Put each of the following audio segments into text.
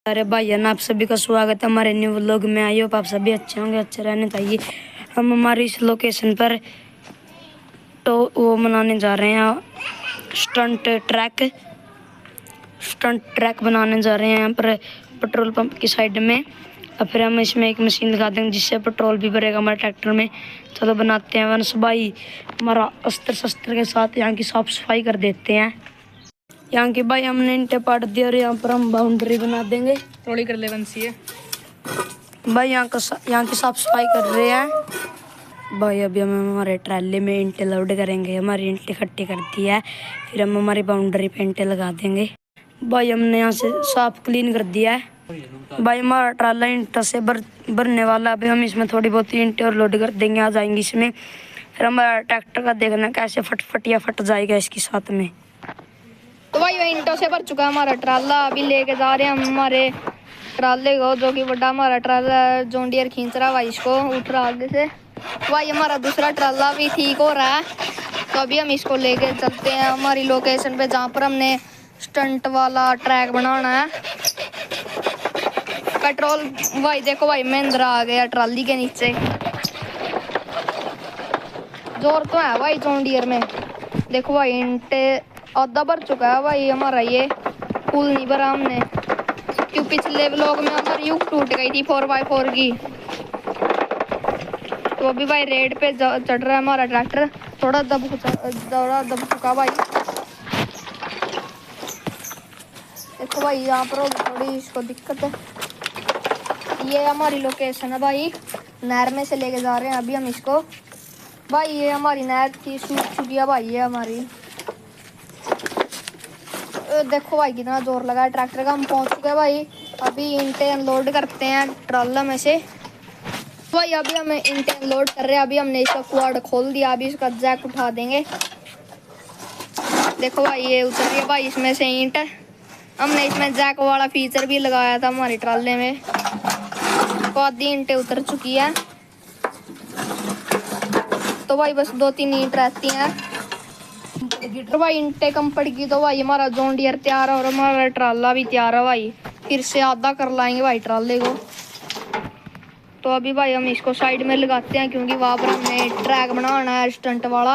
अरे भाईजान, आप सभी का स्वागत है हमारे न्यू व्लॉग में। आई होप आप सभी अच्छे होंगे, अच्छे रहने चाहिए। हम हमारी इस लोकेशन पर तो वो मनाने जा रहे हैं, स्टंट ट्रैक बनाने जा रहे हैं यहाँ पर पेट्रोल पंप की साइड में। और फिर हम इसमें एक मशीन लगा देंगे जिससे पेट्रोल भी भरेगा हमारे ट्रैक्टर में। चलो बनाते हैं। वंश भाई हमारा अस्त्र शस्त्र के साथ यहाँ की साफ सफाई कर देते हैं। यहाँ की भाई हमने ईंटें पाट दी और यहाँ पर हम बाउंड्री बना देंगे। थोड़ी कर ले बंसी है भाई यहाँ की साफ सफाई कर रहे हैं। भाई अभी हम हमारे ट्राले में ईंटें लोड करेंगे। हमारी ईंटें इकट्ठी कर दी है, फिर हम हमारी बाउंड्री पे ईंटें लगा देंगे। भाई हमने यहाँ से साफ क्लीन कर दिया है। भाई हमारा ट्राला ईंटों से भरने वाला। अभी हम इसमें थोड़ी बहुत ईंटें और लोड कर देंगे, आ जाएंगी इसमें। फिर हमारा ट्रैक्टर का देखना कैसे फट जाएगा इसके साथ में। तो भाई ईंटों से भर चुका है हमारा ट्राला। अभी लेके जा रहे हैं हम हमारे ट्राले को, जो कि बड़ा हमारा ट्राला जॉन डियर खींच रहा है भाई, इसको उठ रहा आगे से। भाई हमारा दूसरा ट्राला भी ठीक हो रहा है, तो अभी हम इसको लेके चलते हैं हमारी लोकेशन पे, जहाँ पर हमने स्टंट वाला ट्रैक बनाना है। पेट्रोल भाई देखो भाई, महिंद्रा आ गया ट्राली के नीचे। जोर तो है भाई जॉन डियर में। देखो भाई ईंटे आधा भर चुका है भाई हमारा, ये पुल नहीं भरा हमने, क्योंकि पिछले व्लॉग में हमारी यूं टूट गई थी 4x4 की। तो अभी भाई रेड पे चढ़ रहा है हमारा ट्रैक्टर। थोड़ा दब चुका भाई। देखो भाई यहाँ पर थोड़ी इसको दिक्कत है। ये हमारी लोकेशन है भाई, नहर में से लेके जा रहे हैं अभी हम इसको। भाई ये हमारी नहर की सूख चुकी है भाई, ये हमारी। देखो भाई कितना जोर लगा है ट्रैक्टर का। हम पहुंच चुके हैं भाई। अभी ईंटें अनलोड करते हैं ट्राला में से। भाई अभी हम ईंटें अनलोड कर रहे हैं। अभी हमने इसका क्वाड खोल दिया, अभी इसका जैक उठा देंगे। देखो भाई ये उतर रही है भाई इसमें से ईंट। हमने इसमें जैक वाला फीचर भी लगाया था हमारे ट्राले में, तो आधी ईंटें उतर चुकी है। तो भाई बस 2-3 ईंट रहती हैं। तो भाई ईंटें कम पड़ गई तो भाई हमारा जॉन डियर तैयार है और हमारा ट्राला भी तैयार है भाई। फिर से आधा कर लाएंगे भाई ट्राले को। तो अभी भाई हम इसको साइड में लगाते हैं, क्योंकि वहाँ पर हमने ट्रैक बनाना है स्टंट वाला।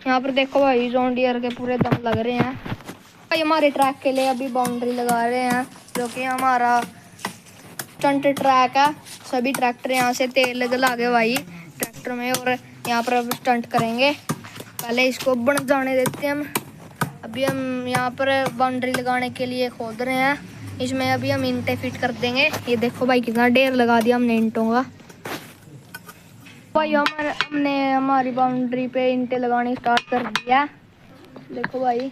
यहाँ पर देखो भाई जॉन डियर के पूरे दम लग रहे हैं भाई। हमारे ट्रैक के लिए अभी बाउंड्री लगा रहे हैं, जो कि हमारा स्टंट ट्रैक है। सभी ट्रैक्टर यहाँ से तेल लगा के भाई ट्रैक्टर में, और यहाँ पर अब स्टंट करेंगे। पहले इसको बन जाने देते हैं हम। अभी हम यहाँ पर बाउंड्री लगाने के लिए खोद रहे हैं। इसमें अभी हम ईंटें फिट कर देंगे। ये देखो भाई कितना ढेर लगा दिया हमने ईंटों का। भाई हमने हमारी बाउंड्री पे ईंटें लगानी स्टार्ट कर दिया। देखो भाई।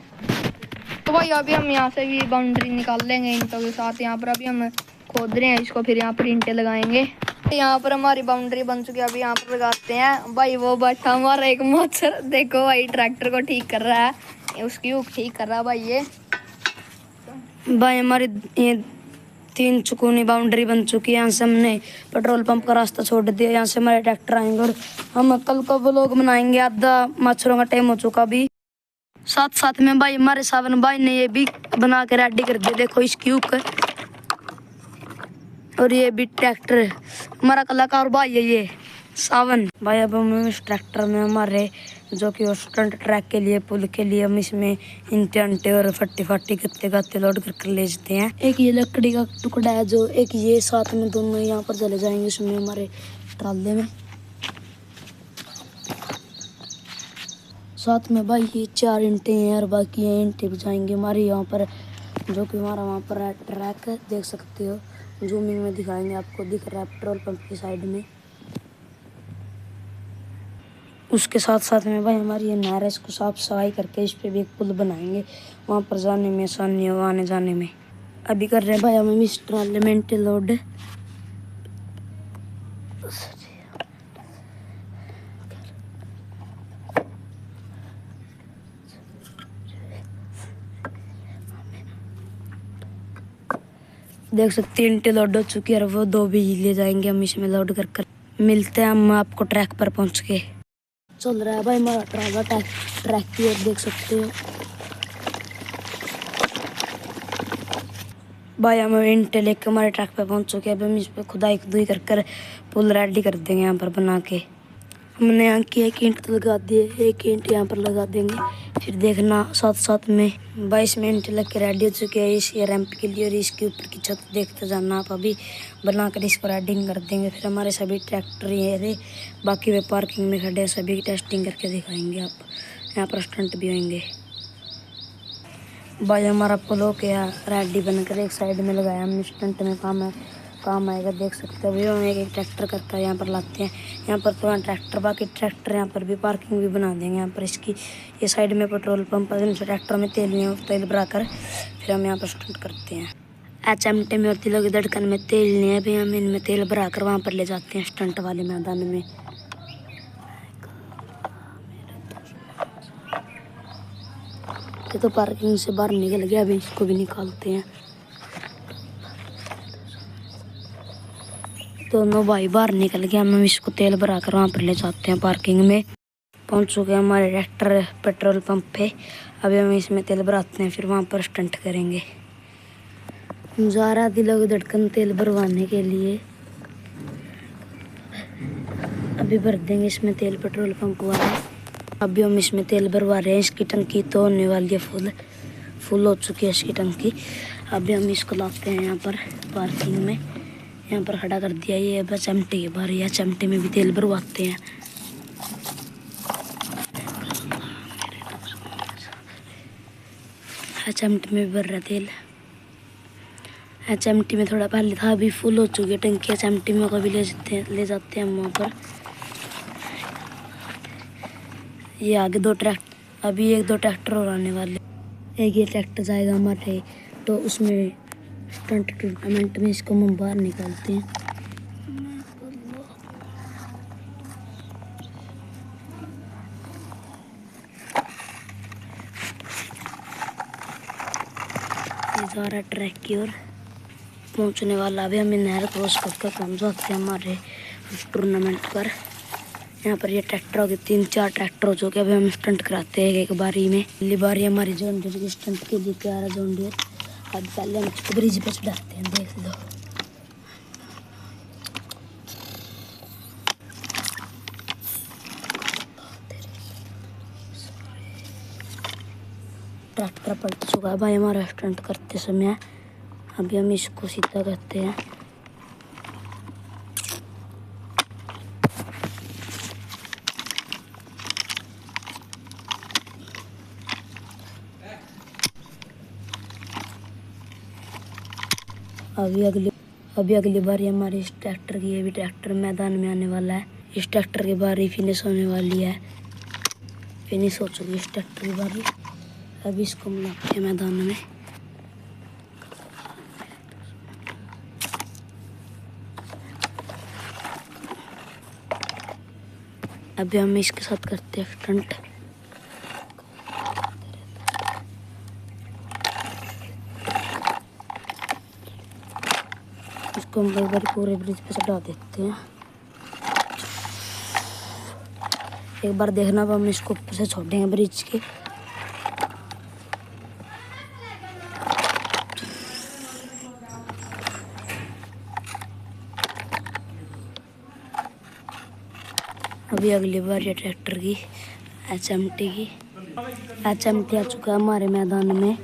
तो भाई अभी हम यहाँ से भी बाउंड्री निकाल लेंगे ईंटों के साथ। यहाँ पर अभी हम खोद रहे हैं इसको, फिर यहाँ पर ईंटें लगाएंगे। यहाँ पर हमारी बाउंड्री बन चुकी है, अभी यहाँ पर लगाते हैं भाई। वो बैठा हमारा एक मच्छर, देखो भाई ट्रैक्टर को ठीक कर रहा है, उसकी हुक ठीक कर रहा है भाई। ये भाई हमारी ये 3 चुकोनी बाउंड्री बन चुकी है। यहाँ से हमने पेट्रोल पंप का रास्ता छोड़ दिया। यहाँ से हमारे ट्रैक्टर आएंगे और हम कल को व्लॉग बनाएंगे। आधा मच्छरों का टाइम हो चुका अभी। साथ में भाई हमारे सावन भाई ने ये भी बना के रेडी कर दिया। देखो इसकी हुक, और ये भी ट्रैक्टर हमारा कलाकार भाई है ये सावन भाई। अब हम इस ट्रैक्टर में हमारे जो कि स्टंट ट्रैक के लिए, पुल के लिए, हम इसमें ईंटे और फट्टी गत्ते लोड कर ले जाते हैं। एक ये लकड़ी का टुकड़ा है, जो एक ये साथ में दोनों यहाँ पर चले जाएंगे इसमें हमारे ट्राले में। साथ में भाई ये 4 ईंटें हैं और बाकी ये ईंटें भी जाएंगे हमारे यहाँ पर, जो कि हमारा वहाँ पर है ट्रैक, देख सकते हो। जूमिंग में दिखाएंगे, आपको दिख रहा है पेट्रोल पंप की साइड में। उसके साथ में भाई हमारी ये नहर है, इसको साफ सफाई करके इस पे भी एक पुल बनाएंगे, वहाँ पर जाने में आसानी हो, आने जाने में। अभी कर रहे हैं भाई हम इस ट्राले में ईंटें लोड। देख सकते हैं ईंटें लोड हो चुकी है और वो 2 भी ले जाएंगे हम इसमें लोड कर। मिलते हैं हम आपको ट्रैक पर पहुंच के। चल रहा है भाई हमारा ट्राला ट्रैक की ओर, देख सकते हो। भाई हम ईंटें लेकर हमारे ट्रक पे पहुंच चुके हैं। अब हम इस पे खुदाई खुदाई कर कर पुल रेडी कर देंगे यहाँ पर बना के। हमने यहाँ की एक ईंट तो लगा दी है, एक ईंट यहाँ पर लगा देंगे। फिर देखना साथ साथ में 22 मिनट लग के रेडी हो चुके हैं इस रैंप के लिए। और इसके ऊपर की छत देखते जाना आप, अभी बनाकर इसको रेडिंग कर देंगे। फिर हमारे सभी ट्रैक्टर ये रे बाकी वे पार्किंग में खड़े हैं, सभी की टेस्टिंग करके दिखाएंगे आप। यहाँ पर स्टंट भी होंगे। भाई हमारा पुल हो गया रेडी बनकर, एक साइड में लगाया हमने, स्टंट में काम आएगा। देख सकते हो भैया हम एक ट्रैक्टर करता है यहाँ पर लाते हैं। यहाँ पर तो ट्रैक्टर बाकी ट्रैक्टर यहाँ पर भी पार्किंग भी बना देंगे यहाँ पर इसकी। ये साइड में पेट्रोल पंप है, जिनसे ट्रैक्टर में तेल नहीं तेल भरा कर फिर हम यहाँ पर स्टंट करते हैं। HMT में और दिलों की धड़कन में तेल नहीं है, भैया हम इनमें तेल भरा कर वहाँ पर ले जाते हैं स्टंट वाले मैदान में। ये तो पार्किंग से बाहर निकल गया, अभी इसको भी निकालते हैं। दोनों भाई बाहर निकल गया, हम इसको तेल भरा कर वहाँ पर ले जाते हैं पार्किंग में। पहुँच चुके हैं हमारे ट्रैक्टर पेट्रोल पंप पे। अभी हम इसमें तेल भराते हैं, फिर वहाँ पर स्टंट करेंगे। जा रहा दिलों की धड़कन तेल भरवाने के लिए। अभी भर देंगे इसमें तेल पेट्रोल पंप वाला। अभी हम इसमें तेल भरवा रहे हैं। इसकी टंकी तो होने वाली है फुल हो चुकी है इसकी टंकी। अभी हम इसको लाते हैं यहाँ पर पार्किंग में, यहाँ पर खड़ा कर दिया। ये बस HMT की बारी है, HMT में भी तेल भरवाते हैं। HMT में भी भर रहा तेल। HMT में थोड़ा पहले था, अभी फुल हो चुकी है टंकी। HMT में कभी ले जाते हैं हम वहाँ पर। ये आगे अभी 1-2 ट्रैक्टर और आने वाले। एक ये ट्रैक्टर जाएगा हमारे, तो उसमें स्टंट टूर्नामेंट में इसको हम बाहर निकालते हैं। ये जा रहा ट्रैक की ओर पहुंचने वाला। अभी हमें नहर क्रॉस करके पहुंच जाते हैं हमारे टूर्नामेंट पर। यहाँ पर ये ट्रैक्टर हो गए 3-4 ट्रैक्टर हो चुके। अभी हम स्टंट कराते हैं एक बारी में। पहली बारी हमारी जॉन डियर की स्टंट के लिए तैयार है जॉन डियर। अब पहले हम इसको ब्रिज पे चढ़ाते हैं, देख लो। ट्रैक्टर पलट चुका है भाई हमारा स्टंट करते समय। अभी हम इसको सीधा करते हैं। अभी अगली बारी हमारी इस ट्रैक्टर की, ये भी ट्रैक्टर मैदान में आने वाला है। इस ट्रैक्टर की बारी फिनिश होने वाली है, फिनिश हो चुकी है इस ट्रैक्टर की बारी। अभी इसको हम लाते हैं मैदान में। अभी हम इसके साथ करते हैं स्टंट। इसको हम एक बार पूरे ब्रिज पे चढ़ा देते हैं। एक बार देखना, अब हम इसको ऊपर से छोड़ेंगे ब्रिज के। अभी अगली बार ये ट्रैक्टर की HMT आ चुका है हमारे मैदान में।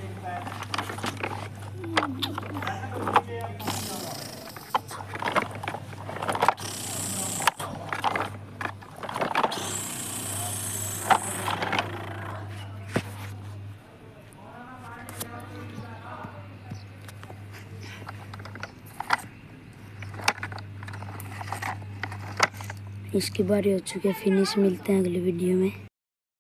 इसकी बारी हो चुकी है फिनिश। मिलते हैं अगली वीडियो में।